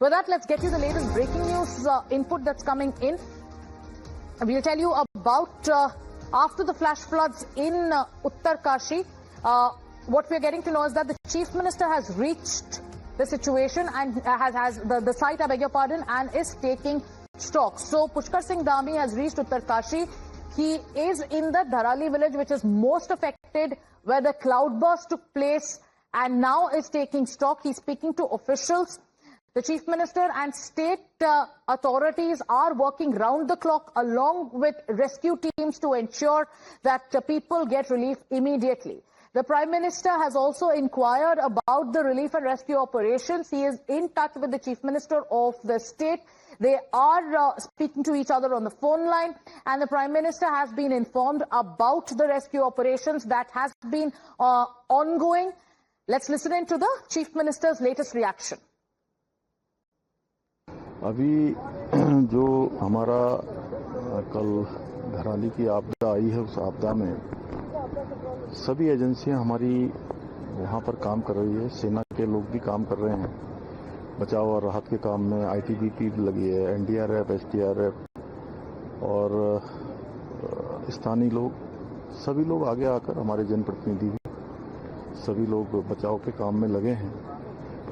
With that, let's get you the latest breaking news input that's coming in. We'll tell you about after the flash floods in Uttarkashi. What we're getting to know is that the Chief Minister has reached the situation and has the site, I beg your pardon, and is taking stock. So Pushkar Singh Dhami has reached Uttarkashi. He is in the Dharali village, which is most affected, where the cloudburst took place, and now is taking stock. He's speaking to officials. The Chief Minister and state authorities are working round the clock along with rescue teams to ensure that people get relief immediately. The Prime Minister has also inquired about the relief and rescue operations. He is in touch with the Chief Minister of the state. They are speaking to each other on the phone line, and the Prime Minister has been informed about the rescue operations that has been ongoing. Let's listen in to the Chief Minister's latest reaction. अभी जो हमारा कल धराली की आपदा आई है, उस आपदा में सभी एजेंसियां हमारी वहां पर काम कर रही है। सेना के लोग भी काम कर रहे हैं बचाव और राहत के काम में। आईटीबीपी भी लगी है, एनडीआरएफ, एसडीआरएफ और स्थानीय लोग, सभी लोग आगे आकर, हमारे जनप्रतिनिधि भी, सभी लोग बचाव के काम में लगे हैं।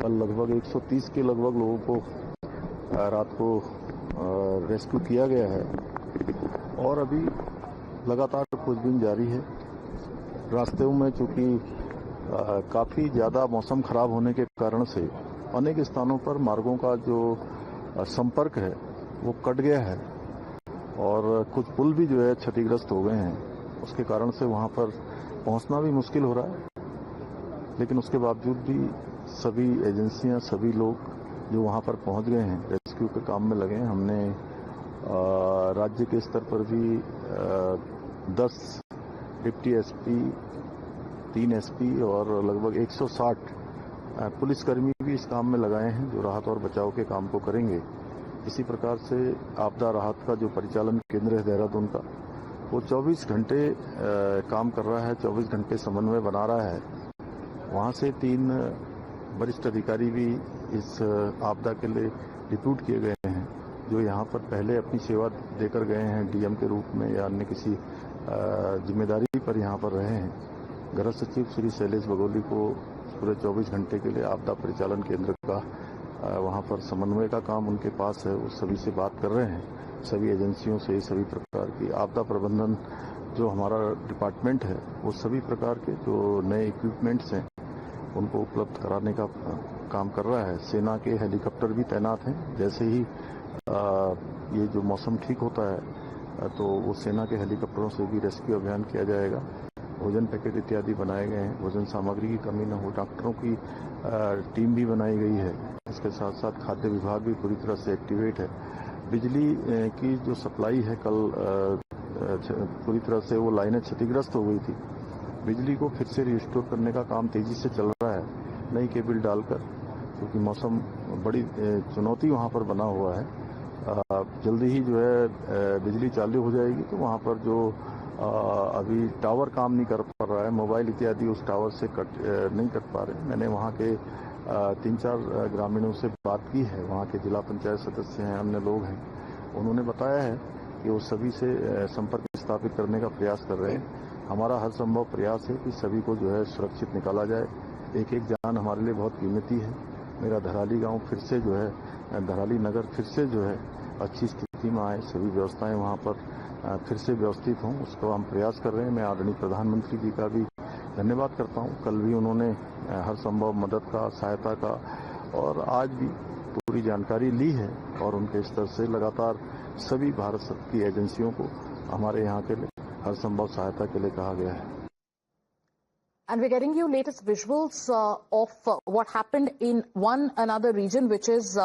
कल लगभग 130 के लगभग लोगों को रात को रेस्क्यू किया गया है और अभी लगातार खोजबीन जारी है। रास्ते में चूंकि काफी ज्यादा मौसम खराब होने के कारण से अनेक स्थानों पर मार्गों का जो संपर्क है वो कट गया है और कुछ पुल भी जो है क्षतिग्रस्त हो गए हैं। उसके कारण से वहां पर पहुंचना भी मुश्किल हो रहा है, लेकिन उसके बावजूद भी सभी एजेंसियां, सभी लोग जो वहां पर पहुंच गए हैं, रेस्क्यू के काम में लगे हैं। हमने राज्य के स्तर पर भी 10 डिप्टी एसपी, 3 एसपी और लगभग 160 पुलिसकर्मी भी इस काम में लगाए हैं, जो राहत और बचाव के काम को करेंगे। इसी प्रकार से आपदा राहत का जो परिचालन केंद्र है देहरादून का, वो 24 घंटे काम कर रहा है, 24 घंटे समन्वय बना रहा है। वहां से 3 वरिष्ठ अधिकारी भी इस आपदा के लिए डिप्यूट किए गए हैं, जो यहाँ पर पहले अपनी सेवा देकर गए हैं डीएम के रूप में या अन्य किसी जिम्मेदारी पर यहाँ पर रहे हैं। गृह सचिव श्री शैलेश बगोली को पूरे 24 घंटे के लिए आपदा परिचालन केंद्र का वहाँ पर समन्वय का काम उनके पास है। वो सभी से बात कर रहे हैं, सभी एजेंसियों से सभी प्रकार की आपदा प्रबंधन जो हमारा डिपार्टमेंट है, वो सभी प्रकार के जो नए इक्विपमेंट्स हैं उनको उपलब्ध कराने का काम कर रहा है। सेना के हेलीकॉप्टर भी तैनात हैं। जैसे ही ये जो मौसम ठीक होता है तो वो सेना के हेलीकॉप्टरों से भी रेस्क्यू अभियान किया जाएगा। भोजन पैकेट इत्यादि बनाए गए हैं, भोजन सामग्री की कमी न हो, डॉक्टरों की टीम भी बनाई गई है। इसके साथ साथ खाद्य विभाग भी पूरी तरह से एक्टिवेट है। बिजली की जो सप्लाई है, कल पूरी तरह से वो लाइनें क्षतिग्रस्त हो गई थी। बिजली को फिर से रिस्टोर करने का काम तेजी से चल रहा है, नई केबल डालकर, क्योंकि मौसम बड़ी चुनौती वहां पर बना हुआ है। जल्दी ही जो है बिजली चालू हो जाएगी, तो वहां पर जो अभी टावर काम नहीं कर पा रहा है, मोबाइल इत्यादि उस टावर से नहीं कट पा रहे। मैंने वहां के 3-4 ग्रामीणों से बात की है, वहां के जिला पंचायत सदस्य हैं, अन्य लोग हैं। उन्होंने बताया है कि वो सभी से संपर्क स्थापित करने का प्रयास कर रहे हैं। हमारा हर संभव प्रयास है कि सभी को जो है सुरक्षित निकाला जाए। एक एक जान हमारे लिए बहुत कीमती है। मेरा धराली गांव फिर से जो है, धराली नगर फिर से जो है अच्छी स्थिति में आए, सभी व्यवस्थाएं वहां पर फिर से व्यवस्थित हों, उसका हम प्रयास कर रहे हैं। मैं आदरणीय प्रधानमंत्री जी का भी धन्यवाद करता हूं। कल भी उन्होंने हर संभव मदद का, सहायता का और आज भी पूरी जानकारी ली है और उनके स्तर से लगातार सभी भारत की एजेंसियों को हमारे यहाँ के लिए हर संभव सहायता के लिए कहा गया है। And we're getting you latest visuals of what happened in another region, which is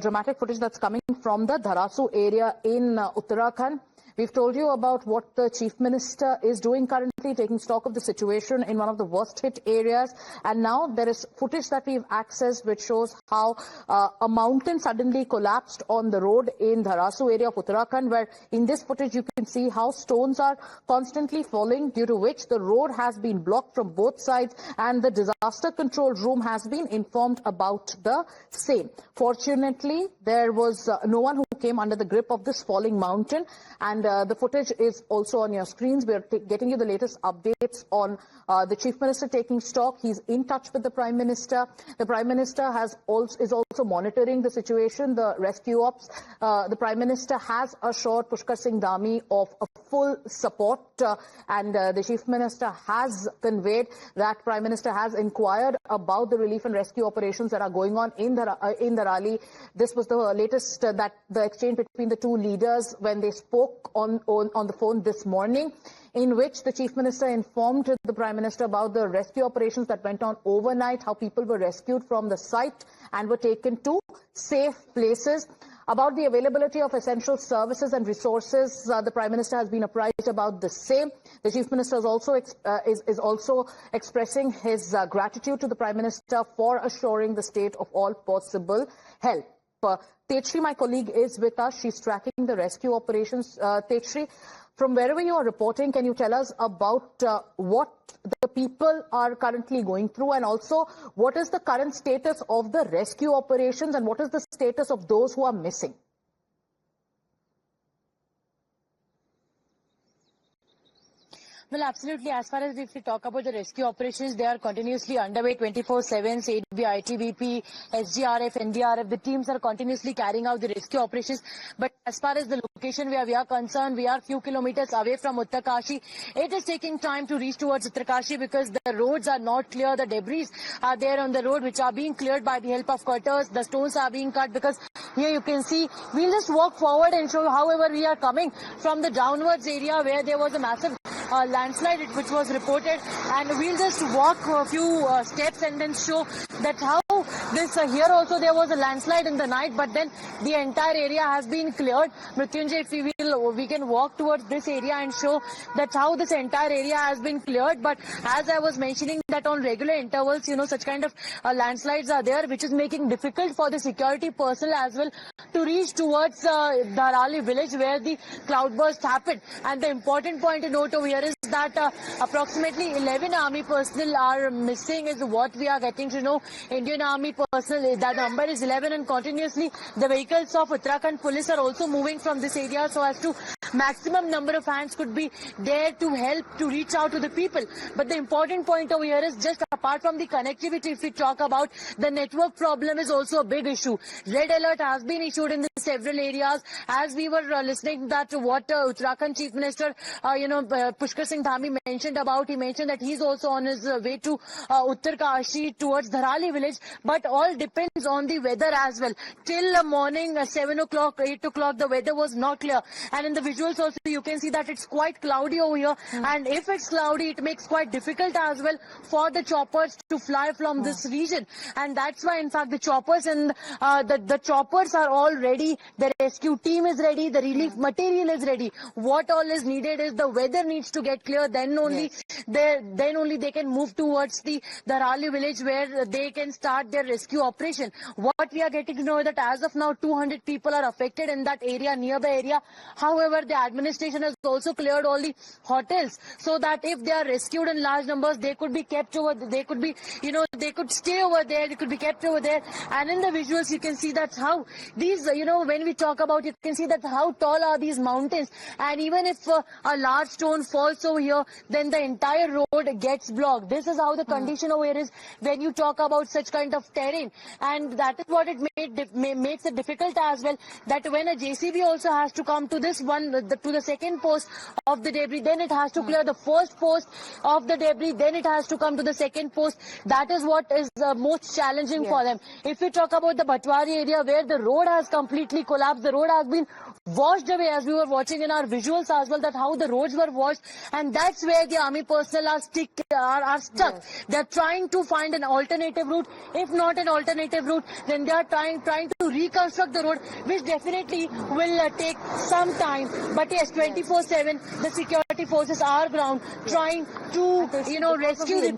dramatic footage that's coming from the Dharasu area in Uttarakhand, We've told you about what the Chief Minister is doing currently, taking stock of the situation in one of the worst hit areas. And now there is footage that we've accessed which shows how a mountain suddenly collapsed on the road in Dharasu area of Uttarakhand, where in this footage you can see how stones are constantly falling, due to which the road has been blocked from both sides and the disaster control room has been informed about the same. Fortunately, there was no one who came under the grip of this falling mountain, and the footage is also on your screens. We are getting you the latest updates on the Chief Minister taking stock. He's in touch with the Prime Minister. The Prime Minister is also monitoring the situation, the rescue ops. The Prime Minister has assured Pushkar Singh Dhami of a full support, and the Chief Minister has conveyed that Prime Minister has inquired about the relief and rescue operations that are going on in Dharali. This was the latest that the exchange between the two leaders when they spoke on the phone this morning, in which the Chief Minister informed the Prime Minister about the rescue operations that went on overnight, how people were rescued from the site and were taken to safe places. About the availability of essential services and resources, the Prime Minister has been apprised about the same. The Chief Minister is also expressing his gratitude to the Prime Minister for assuring the state of all possible help. Techri, my colleague, is with us. She's tracking the rescue operations. Techri, from wherever you are reporting, can you tell us about what the people are currently going through, and also what is the current status of the rescue operations and what is the status of those who are missing? Well, absolutely. As far as if we talk about the rescue operations, they are continuously underway 24/7. SAIDB, ITBP, SGRF, NDRF, the teams are continuously carrying out the rescue operations. But as far as the location where we are concerned, we are few kilometers away from Uttarkashi. It is taking time to reach towards Uttarkashi because the roads are not clear. The debris are there on the road which are being cleared by the help of cutters. The stones are being cut because here you can see, we'll just walk forward and show however we are coming from the downwards area where there was a massive landslide which was reported, and we'll just walk a few steps and then show that how this here also there was a landslide in the night, but then the entire area has been cleared. Mrityunjay, if we can walk towards this area and show that how this entire area has been cleared. But as I was mentioning that on regular intervals, such kind of landslides are there, which is making difficult for the security personnel as well to reach towards Dharali village where the cloudburst happened. And the important point to note over here is that approximately 11 army personnel are missing is what we are getting to know. Indian Army personnel, that number is 11, and continuously the vehicles of Uttarakhand police are also moving from this area so as to maximum number of hands could be there to help to reach out to the people. But the important point over here is just apart from the connectivity, if we talk about the network problem is also a big issue. Red alert has been issued in the several areas. As we were listening that what Uttarakhand Chief Minister, Pushkar Singh Dhami mentioned about, he mentioned that he's also on his way to Uttarkashi towards Dharali village, but all depends on the weather as well. Till morning 7 o'clock, 8 o'clock, the weather was not clear, and in the visuals also you can see that it's quite cloudy over here, and if it's cloudy it makes quite difficult as well for the choppers to fly from this region, and that's why in fact the choppers and the choppers are all ready, the rescue team is ready, the relief material is ready. What all is needed is the weather needs to get clear, then only they can move towards the Dharali village where they can start their rescue operation. What we are getting to know is that as of now 200 people are affected in that area, nearby area. However, the administration has also cleared all the hotels so that if they are rescued in large numbers, they could be kept over, they could be, they could stay over there, they could be kept over there. And in the visuals you can see that how these, when we talk about, you can see that how tall are these mountains, and even if a large stone falls over here, then the entire road gets blocked. This is how the condition over here is when you talk about such kind of terrain, and that is what it makes it difficult as well, that when a JCB also has to come to this one, to the second post of the debris, then it has to clear the first post of the debris, then it has to come to the second post. That is what is most challenging for them. If we talk about the Bhatwari area where the road has completely collapsed, The road has been washed away, as we were watching in our visuals as well, that how the roads were washed, and that's where the army personnel are stuck. Yes. They're trying to find an alternative route. If not an alternative route, then they are trying to reconstruct the road, which definitely will take some time. But yes, 24/7, the security forces are ground trying to, rescue the